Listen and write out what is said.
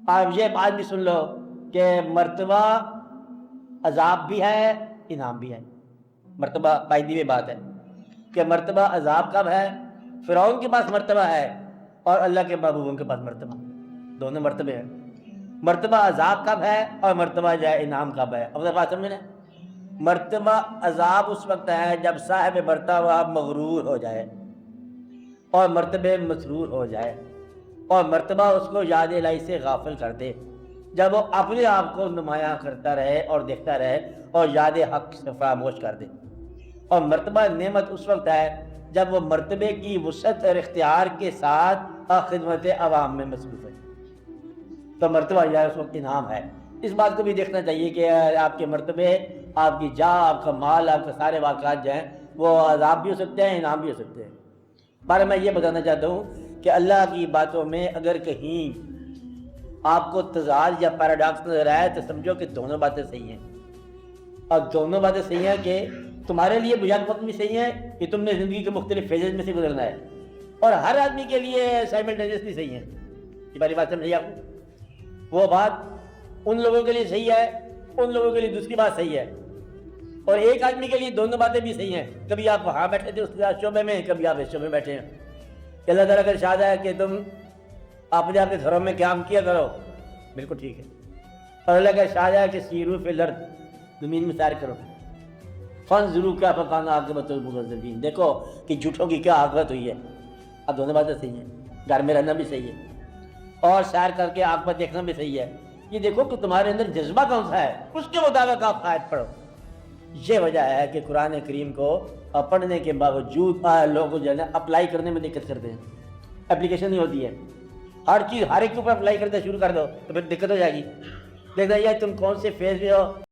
آپ یہ بات بھی سن لو کہ مرتبہ عذاب بھی ہے، انعام بھی ہے۔ مرتبہ قائدی میں بات ہے کہ مرتبہ عذاب کب ہے؟ فرعون کے پاس مرتبہ ہے اور اللہ کے محبوبوں کے پاس مرتبہ، دونوں مرتبے ہیں۔ مرتبہ عذاب کب ہے اور مرتبہ جو ہے انعام کب ہے؟ اب بات سمجھ لیں، مرتبہ عذاب اس وقت ہے جب صاحب مرتبہ مغرور ہو جائے اور مرتبے مسرور ہو جائے اور مرتبہ اس کو یاد الہی سے غافل کر دے، جب وہ اپنے آپ کو نمایاں کرتا رہے اور دیکھتا رہے اور یاد حق سے فراموش کر دے۔ اور مرتبہ نعمت اس وقت ہے جب وہ مرتبے کی وسعت اور اختیار کے ساتھ خدمت عوام میں مصروف ہے، تو مرتبہ یہ اس وقت انعام ہے۔ اس بات کو بھی دیکھنا چاہیے کہ آپ کے مرتبے، آپ کی جا، آپ کا مال، آپ کے سارے واقعات جو ہیں وہ عذاب بھی ہو سکتے ہیں، انعام بھی ہو سکتے ہیں۔ بارے میں یہ بتانا چاہتا ہوں کہ اللہ کی باتوں میں اگر کہیں آپ کو تضاد یا پیراڈاکس نظر آئے تو سمجھو کہ دونوں باتیں صحیح ہیں، اور دونوں باتیں صحیح ہیں کہ تمہارے لیے بنیاد وقت بھی صحیح ہے کہ تم نے زندگی کے مختلف فیزز میں سے گزرنا ہے، اور ہر آدمی کے لیے سائملٹینیسلی صحیح ہے۔ یہ باری بات سمجھیے، آپ کو وہ بات ان لوگوں کے لیے صحیح ہے، ان لوگوں کے لیے دوسری بات صحیح ہے، اور ایک آدمی کے لیے دونوں باتیں بھی صحیح ہیں۔ کبھی آپ وہاں بیٹھے تھے اس شعبے میں، کبھی آپ اس شعبے میں بیٹھے ہیں۔ اللہ تعالیٰ کا ارشاد ہے کہ تم اپنے آپ کے گھروں میں قیام کیا کرو، بالکل ٹھیک ہے، اور اللہ کا ارشاد ہے کہ سیروا فی الارض، زمین میں سیر کرو، فانظروا کیف کان عاقبۃ المکذبین، دیکھو کہ جھوٹوں کی کیا عاقبت ہوئی ہے۔ اب دونوں باتیں صحیح ہیں، گھر میں رہنا بھی صحیح ہے اور سیر کر کے عاقبت دیکھنا بھی صحیح ہے۔ یہ دیکھو کہ تمہارے اندر جذبہ کون سا ہے، اس کے مطابق آپ آیت پڑھو۔ یہ وجہ ہے کہ قرآن کریم کو پڑھنے کے باوجود لوگ جو ہے نا اپلائی کرنے میں دقت کرتے ہیں، اپلیکیشن نہیں ہوتی ہے۔ ہر چیز ہر ایک کے اوپر اپلائی کرنا شروع کر دو تو پھر دقت ہو جائے گی۔ دیکھنا یہ تم کون سے فیز میں ہو،